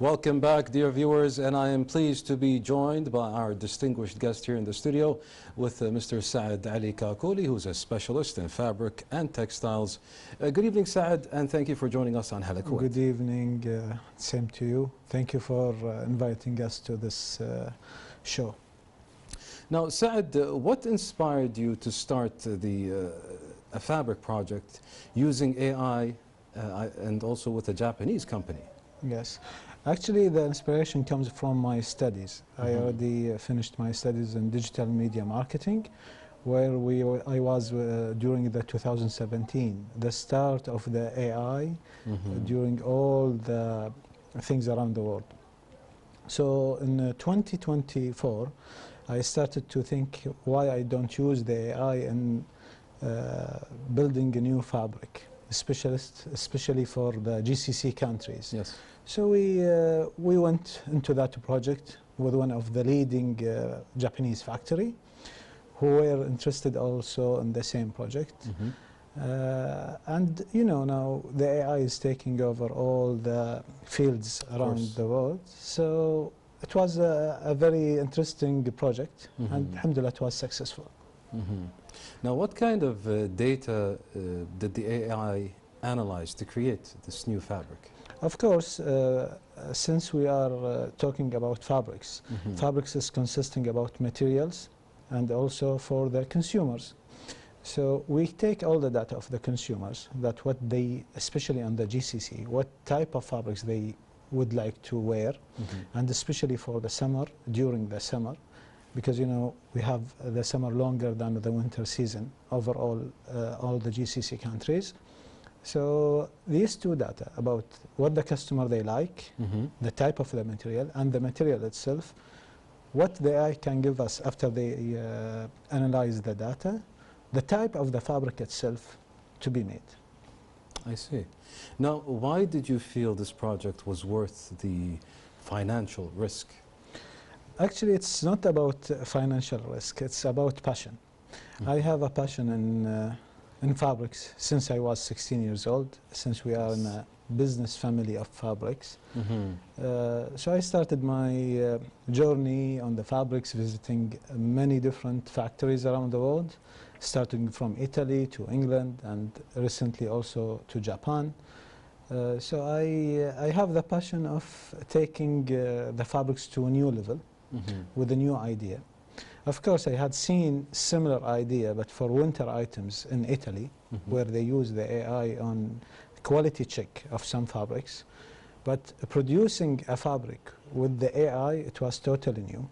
Welcome back, dear viewers, and I am pleased to be joined by our distinguished guest here in the studio with Mr. Saad KaKoli, who's a specialist in fabric and textiles. Good evening, Saad, and thank you for joining us on Hala Kuwait. Good evening, same to you. Thank you for inviting us to this show. Now, Saad, what inspired you to start a fabric project using AI and also with a Japanese company? Yes. Actually, the inspiration comes from my studies. I already finished my studies in digital media marketing, where I was during the 2017, the start of the AI during all the things around the world. So in 2024, I started to think why I don't use the AI in building a new fabric, especially for the GCC countries. Yes. So we went into that project with one of the leading Japanese factory who were interested also in the same project. And you know, now the AI is taking over all the fields around the world. So it was a very interesting project, and alhamdulillah, it was successful. Now, what kind of data did the AI analyze to create this new fabric? Of course, since we are talking about fabrics, fabrics is consisting about materials and also for the consumers. So we take all the data of the consumers, that what they, especially on the GCC, what type of fabrics they would like to wear, and especially for the summer, during the summer, because you know we have the summer longer than the winter season overall, all the GCC countries. So these two data about what the customer they like, the type of the material, and the material itself, what the AI can give us after they analyze the data, the type of the fabric itself to be made. I see. Now, why did you feel this project was worth the financial risk? Actually, it's not about financial risk, it's about passion. I have a passion in fabrics since I was 16 years old, since we are in a business family of fabrics. So I started my journey on the fabrics, visiting many different factories around the world, starting from Italy to England and recently also to Japan. So I have the passion of taking the fabrics to a new level with a new idea. Of course, I had seen similar idea, but for winter items in Italy, where they use the AI on quality check of some fabrics. But producing a fabric with the AI, it was totally new.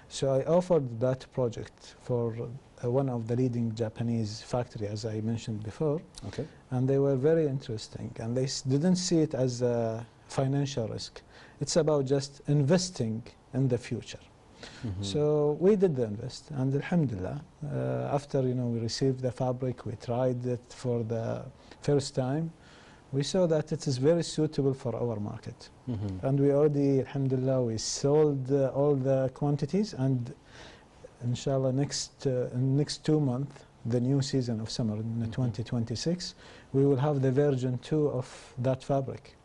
So I offered that project for one of the leading Japanese factory, as I mentioned before. Okay. And they were very interesting, and they didn't see it as a financial risk. It's about just investing in the future. So we did the invest, and alhamdulillah, after we received the fabric, we tried it for the first time, we saw that it is very suitable for our market. And we already, alhamdulillah, we sold all the quantities, and inshallah in next 2 months, the new season of summer in 2026, we will have the version 2 of that fabric.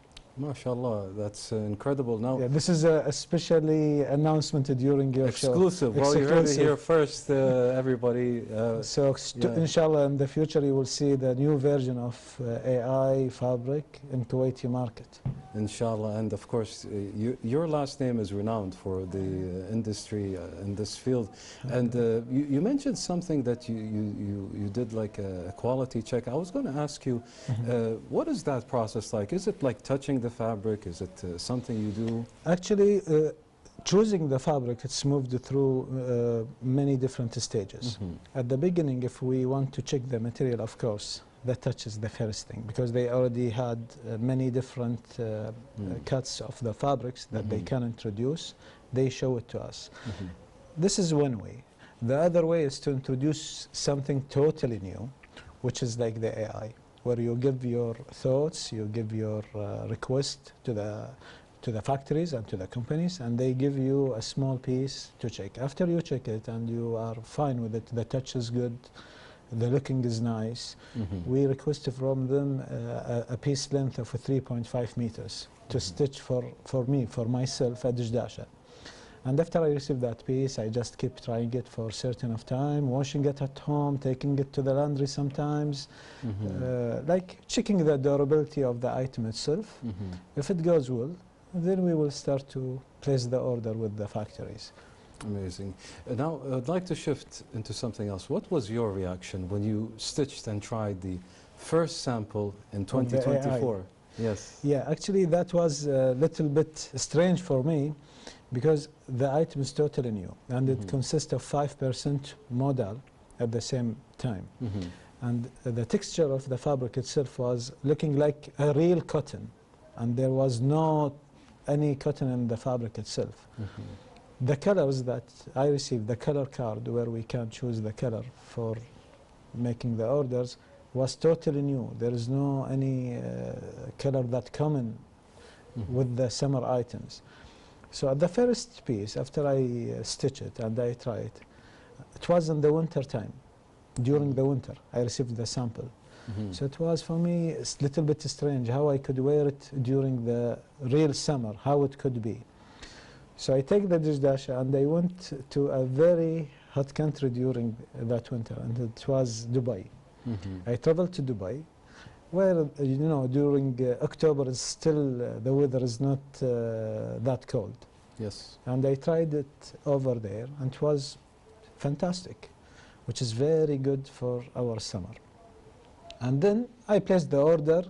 MashaAllah, that's incredible. Now, yeah, this is a especially announcement during your exclusive. show. Well, you heard it here first, everybody. So, inshallah, in the future, you will see the new version of AI fabric in Kuwaiti market. Inshallah, and of course, your last name is renowned for the industry in this field. And you mentioned something that you did like a quality check. I was going to ask you, what is that process like? Is it like touching the fabric? Is it something you do? Actually, choosing the fabric, it's moved through many different stages. At the beginning, if we want to check the material, of course, the touch is the first thing, because they already had many different cuts of the fabrics that they can introduce. They show it to us. This is one way. The other way is to introduce something totally new, which is like the AI, where you give your thoughts, you give your request to the factories and to the companies, and they give you a small piece to check. After you check it and you are fine with it, the touch is good, the looking is nice. We requested from them a piece length of 3.5 meters to stitch for me, for myself, a dishdasha. And after I received that piece, I just keep trying it for a certain of time, washing it at home, taking it to the laundry sometimes, like checking the durability of the item itself. If it goes well, then we will start to place the order with the factories. Amazing. Now, I'd like to shift into something else. What was your reaction when you stitched and tried the first sample in 2024? Yes. Yeah, actually that was a little bit strange for me, because the item is totally new, and it consists of 5% modal at the same time. And the texture of the fabric itself was looking like a real cotton, and there was no any cotton in the fabric itself. The colors that I received, the color card where we can choose the color for making the orders, was totally new. There is no any color that common with the summer items. So at the first piece, after I stitch it and I try it, it was in the winter time. During the winter, I received the sample. So it was for me a little bit strange how I could wear it during the real summer, how it could be. So I take the dishdasha and I went to a very hot country during that winter, and it was Dubai. I traveled to Dubai, where, you know, during October is still, the weather is not that cold. Yes. And I tried it over there, and it was fantastic, which is very good for our summer. And then I placed the order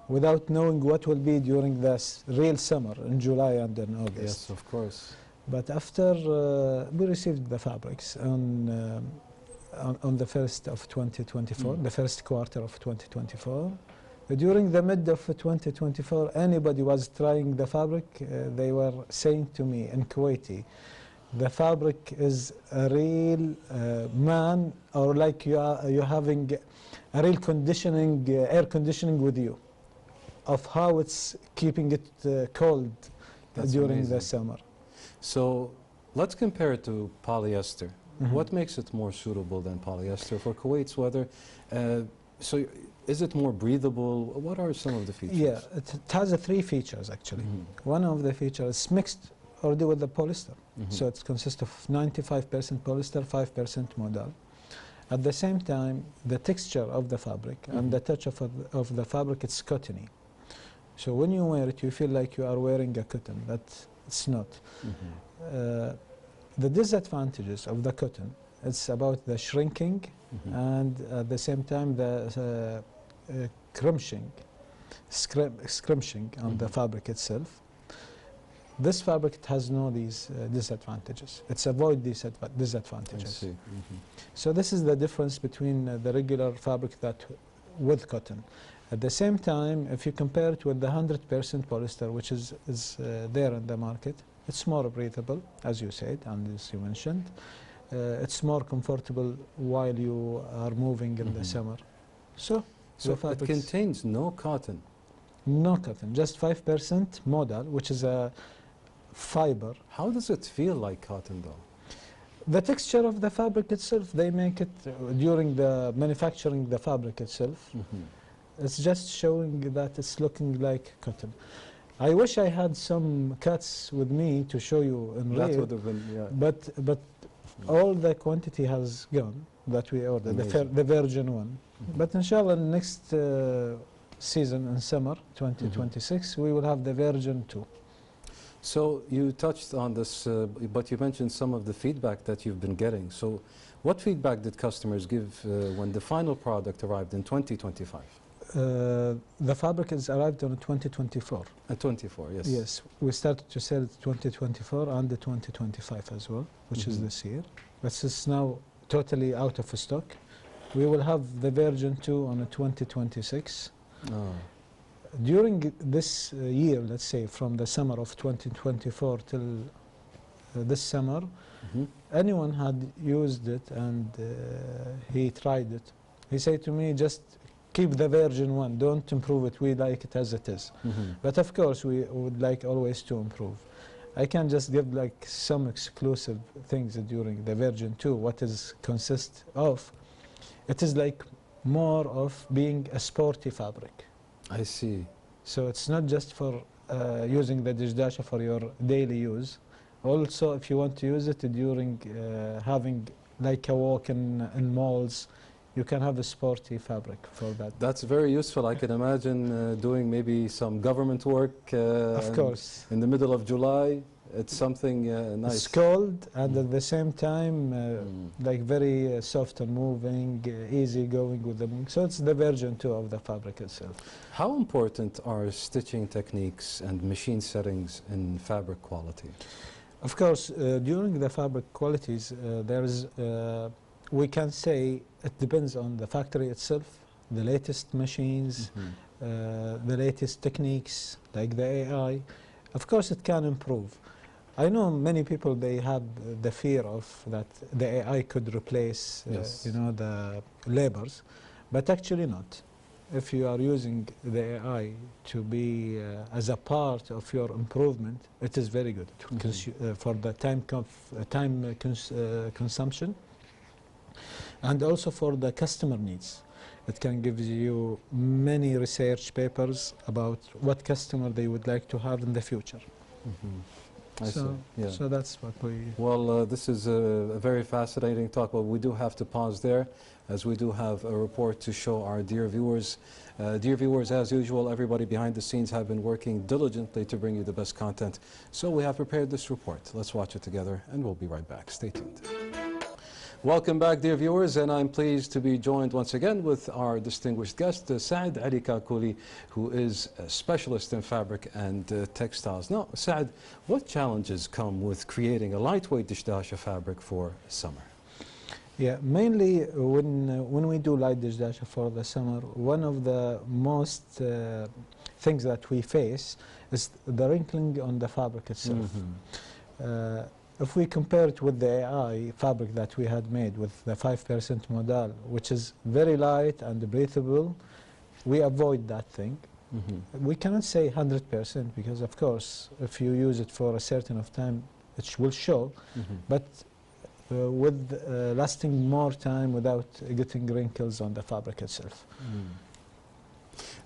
without knowing what will be during this real summer in July and in August. Yes, of course. But after we received the fabrics on the 1st of 2024, the first quarter of 2024, during the mid of 2024, anybody was trying the fabric, they were saying to me in Kuwaiti, the fabric is a real man, or like you're having a real conditioning, air conditioning with you, of how it's keeping it cold during the summer. So let's compare it to polyester. What makes it more suitable than polyester for Kuwait's weather? So is it more breathable? What are some of the features? Yeah, it has three features actually. One of the features is mixed already with the polyester. So it consists of 95% polyester, 5% modal. At the same time, the texture of the fabric and the touch of the fabric, it's cottony. So when you wear it, you feel like you are wearing a cotton, but it's not. The disadvantages of the cotton, it's about the shrinking and at the same time the scrimshing on the fabric itself. This fabric, it has no these disadvantages. It's avoid these disadvantages. I see. So this is the difference between the regular fabric that with cotton. At the same time, if you compare it with the 100% polyester, which is there in the market, it's more breathable, as you said, and as you mentioned. It's more comfortable while you are moving in the summer. So it contains no cotton? No cotton, just 5% modal, which is a fiber. How does it feel like cotton though? The texture of the fabric itself, they make it during the manufacturing the fabric itself. It's just showing that it's looking like cotton. I wish I had some cuts with me to show you in real. That would have been, yeah. But all the quantity has gone that we ordered, the virgin one. But inshallah, next season in summer 2026, we will have the virgin too. So you touched on this, but you mentioned some of the feedback that you've been getting. So what feedback did customers give when the final product arrived in 2025? The fabric has arrived on 2024. 24, yes. Yes, we started to sell it 2024 and the 2025 as well, which is this year. But it's now totally out of stock. We will have the version 2 on 2026. During this year, let's say from the summer of 2024 till this summer, anyone had used it and he tried it. He said to me, just keep the version 1, don't improve it, we like it as it is. But of course, we would like always to improve. I can just give like some exclusive things during the version 2, what it consists of. It is like more of being a sporty fabric. I see. So it's not just for using the dishdasha for your daily use. Also, if you want to use it during having like a walk in malls, you can have a sporty fabric for that. That's very useful. I can imagine doing maybe some government work Of course. in the middle of July. It's something nice. It's cold and at the same time like very soft and moving, easy going with the moving. So it's the version 2 of the fabric itself. How important are stitching techniques and machine settings in fabric quality? Of course, during the fabric qualities, we can say it depends on the factory itself, the latest machines, the latest techniques like the AI. Of course, it can improve. I know many people, they have the fear of that the AI could replace you know, the labors, but actually not. If you are using the AI to be as a part of your improvement, it is very good for the time consumption, and also for the customer needs. It can give you many research papers about what customer they would like to have in the future. So that's what we... Well, this is a very fascinating talk, but we do have to pause there, as we do have a report to show our dear viewers. Dear viewers, as usual, everybody behind the scenes have been working diligently to bring you the best content. So we have prepared this report. Let's watch it together, and we'll be right back. Stay tuned. Welcome back, dear viewers, and I'm pleased to be joined once again with our distinguished guest, Saad KaKoli, who is a specialist in fabric and textiles. Now, Saad, what challenges come with creating a lightweight dishdasha fabric for summer? Yeah, mainly when we do light dishdasha for the summer, one of the most things that we face is the wrinkling on the fabric itself. If we compare it with the AI fabric that we had made with the 5% modal, which is very light and breathable, we avoid that thing. We cannot say 100% because, of course, if you use it for a certain of time, it will show, but with lasting more time without getting wrinkles on the fabric itself.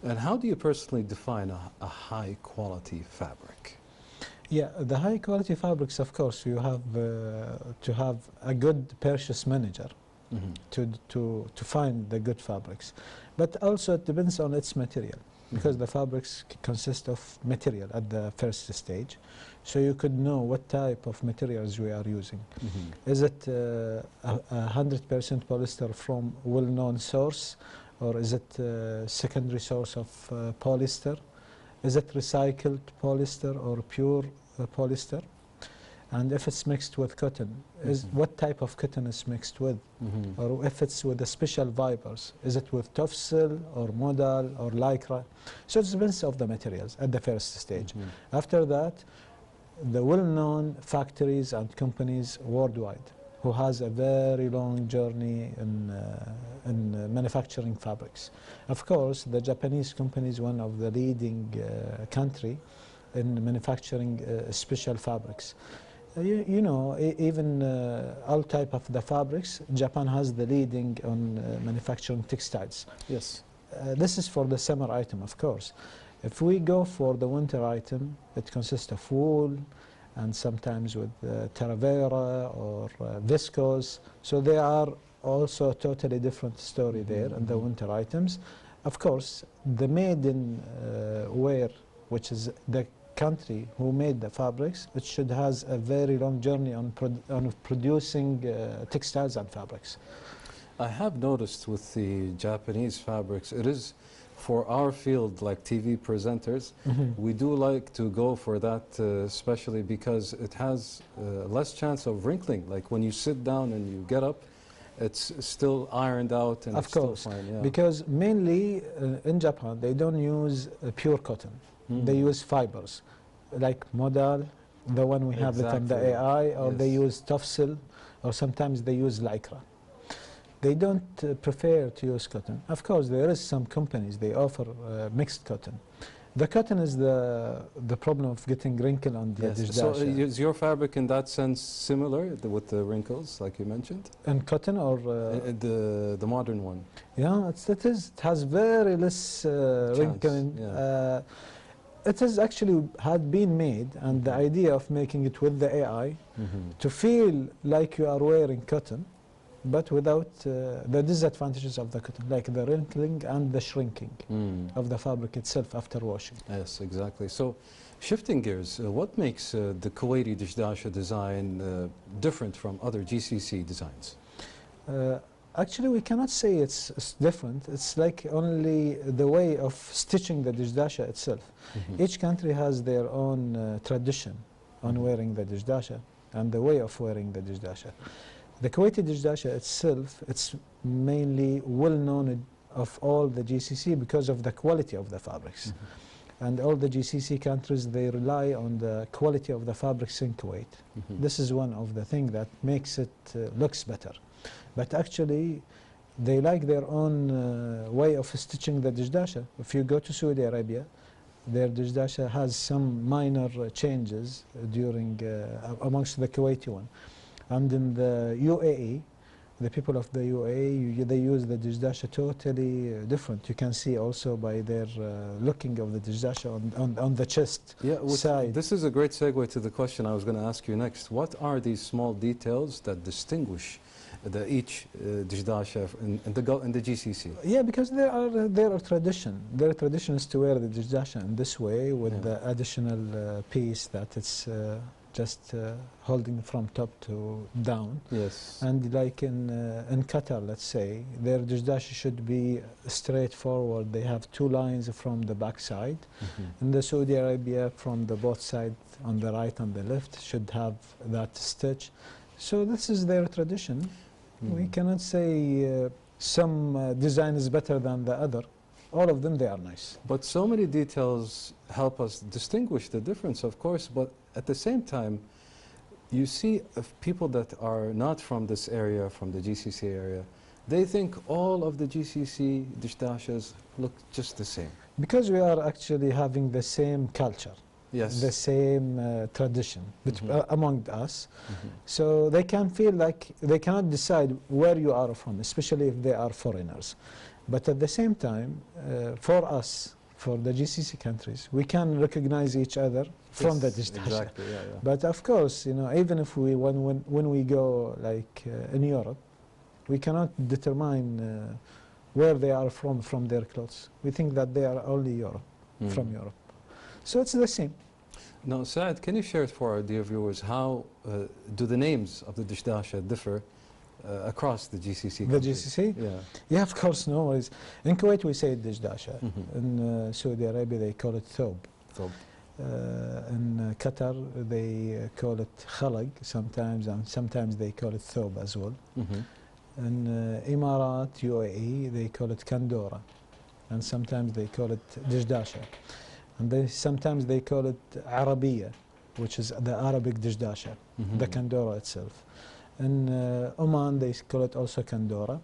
And how do you personally define a high-quality fabric? Yeah, the high quality fabrics, of course, you have to have a good purchase manager to find the good fabrics. But also it depends on its material, because the fabrics consist of material at the first stage. So you could know what type of materials we are using. Is it 100% polyester from well-known source, or is it secondary source of polyester? Is it recycled polyester or pure polyester? And if it's mixed with cotton, what type of cotton is mixed with? Or if it's with the special fibers, is it with tofsil or modal or lycra? So it depends of the materials at the first stage. After that, the well-known factories and companies worldwide who has a very long journey in manufacturing fabrics. Of course, the Japanese company is one of the leading country in manufacturing special fabrics. You know, even all type of the fabrics, Japan has the leading on manufacturing textiles. Yes. This is for the summer item, of course. If we go for the winter item, it consists of wool, and sometimes with Taravera or viscose. So they are also a totally different story there in the winter items. Of course, the maiden wear, which is the country who made the fabrics, it should has a very long journey on producing textiles and fabrics. I have noticed with the Japanese fabrics, it is for our field, like TV presenters, we do like to go for that, especially because it has less chance of wrinkling. Like when you sit down and you get up, it's still ironed out and it's still fine. Yeah. Because mainly in Japan, they don't use pure cotton. They use fibers, like modal, the one we have it on the AI, or they use tofsil, or sometimes they use lycra. They don't prefer to use cotton. Of course, there is some companies, they offer mixed cotton. The cotton is the problem of getting wrinkle on the Yes. dishdasha. So is your fabric in that sense similar with the wrinkles, like you mentioned? And cotton or the modern one? yeah, it has very less wrinkling. Yeah. It is actually had been made, and the idea of making it with the AI to feel like you are wearing cotton, but without the disadvantages of the cotton, like the wrinkling and the shrinking of the fabric itself after washing. Yes, exactly. So, shifting gears, what makes the Kuwaiti dishdasha design different from other GCC designs? Actually, we cannot say it's different. It's like only the way of stitching the dishdasha itself. Each country has their own tradition on wearing the dishdasha and the way of wearing the dishdasha. The Kuwaiti dishdasha itself, it's mainly well known of all the GCC because of the quality of the fabrics. And all the GCC countries, they rely on the quality of the fabrics in Kuwait. This is one of the things that makes it looks better. But actually, they like their own way of stitching the dishdasha. If you go to Saudi Arabia, their dishdasha has some minor changes during amongst the Kuwaiti one. And in the UAE, the people of the UAE, they use the dishdasha totally different. You can see also by their looking of the dishdasha on the chest side. This is a great segue to the question I was going to ask you next. What are these small details that distinguish each dishdasha in the GCC? Yeah, because there are tradition. Their tradition is to wear the dishdasha in this way with the additional piece that it's just holding from top to down. Yes. And like in Qatar, let's say, their dishdasha should be straightforward. They have two lines from the back side. In the Saudi Arabia, from the both sides, on the right and the left, should have that stitch. So this is their tradition. We cannot say some design is better than the other. All of them, they are nice. But so many details help us distinguish the difference, of course, but at the same time, you see people that are not from this area, from the GCC area, they think all of the GCC dishdashas look just the same. Because we are actually having the same culture. Yes. The same tradition among us. So they can feel like they cannot decide where you are from, especially if they are foreigners. But at the same time, for us, for the GCC countries, we can recognize each other from the dishdasha. Exactly, yeah. But of course, you know, even if we when we go like in Europe, we cannot determine where they are from their clothes. We think that they are only Europe, from Europe. So it's the same. Now, Saad, can you share for our dear viewers how do the names of the dishdasha differ across the GCC countries? The GCC? Yeah. Yeah, of course, no worries. In Kuwait, we say dishdasha. In Saudi Arabia, they call it thob. In Qatar, they call it khalag sometimes, and sometimes they call it thob as well. In Emirat, UAE, they call it kandora, and sometimes they call it dishdasha. And sometimes they call it Arabiya, which is the Arabic dishdasha, the kandora itself. In Oman, they call it also kandora.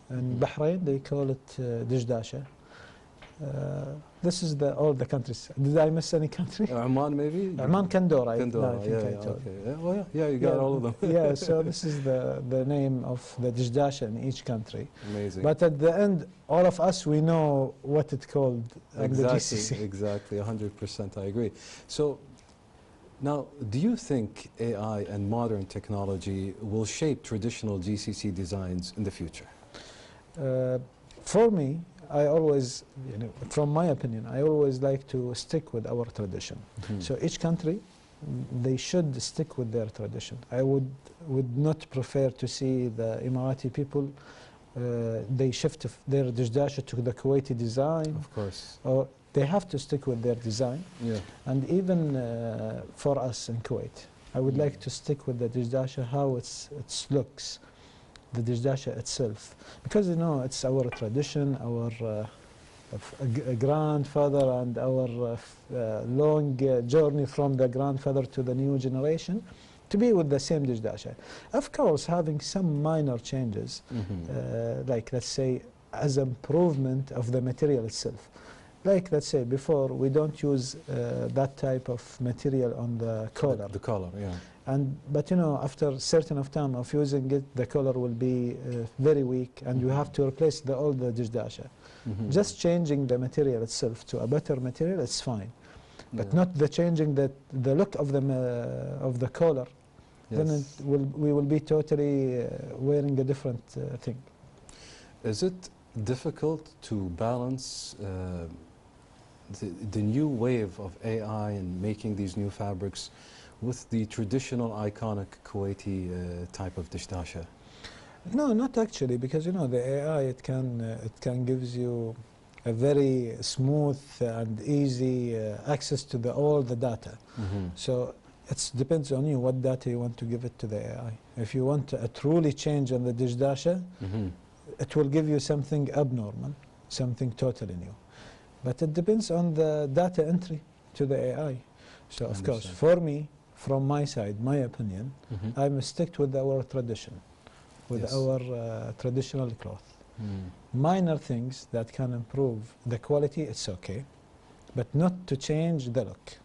In Bahrain, they call it dishdasha. This is all the countries. Did I miss any country? Oman, maybe? Oman, kandora. Kandora, I think I told. Okay. Well, yeah, you got all of them. Yeah, so this is the name of the dishdasha in each country. Amazing. But at the end, all of us, we know what it's called in the GCC. Exactly, 100%, I agree. So, now, do you think AI and modern technology will shape traditional GCC designs in the future? For me, I always, from my opinion, I always like to stick with our tradition. So each country, they should stick with their tradition. I would not prefer to see the Emirati people, they shift their dishdasha to the Kuwaiti design. Of course. Or they have to stick with their design. Yeah. And even for us in Kuwait, I would like to stick with the dishdasha, how it looks, the dishdasha itself. Because, it's our tradition, our grandfather and our long journey from the grandfather to the new generation to be with the same dishdasha. Of course, having some minor changes, like let's say as improvement of the material itself. like let's say before, we don't use that type of material on the collar. The collar, yeah. But you know, after a certain of time of using it, the collar will be very weak, and you have to replace all the دشداشة. Just changing the material itself to a better material, it's fine. But not the changing the look of the collar. Then we will be totally wearing a different thing. Is it difficult to balance the new wave of AI and making these new fabrics with the traditional iconic Kuwaiti type of دشداشة? No, not actually, because you know the AI it can gives you a very smooth and easy access to all the data. So it depends on you what data you want to give it to the AI. If you want a truly change on the دشداشة, it will give you something abnormal, something totally new. But it depends on the data entry to the AI. So of course, for me, from my side, my opinion, I'm stick with our tradition, with our traditional cloth. Minor things that can improve the quality, it's okay, but not to change the look.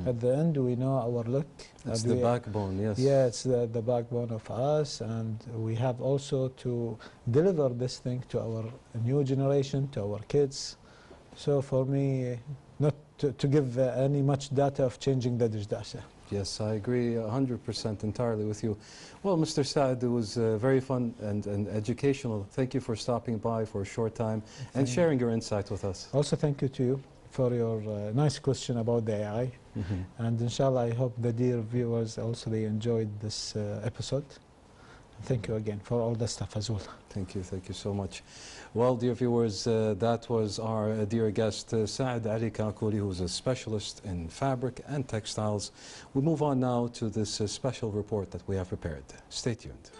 At the end, we know our look. It's the backbone, yes. Yeah, it's the backbone of us, and we have also to deliver this thing to our new generation, to our kids. So for me, not to give any much data of changing the دشداشة. Yes, I agree 100% entirely with you. Well, Mr. Saad, it was very fun and educational. Thank you for stopping by for a short time and sharing your insight with us. Also, thank you to you for your nice question about the AI. And inshallah, I hope the dear viewers also they enjoyed this episode. Thank you again for all the stuff as well. Thank you so much. Well, dear viewers, that was our dear guest, Saad KaKoli, who's a specialist in fabric and textiles. We move on now to this special report that we have prepared. Stay tuned.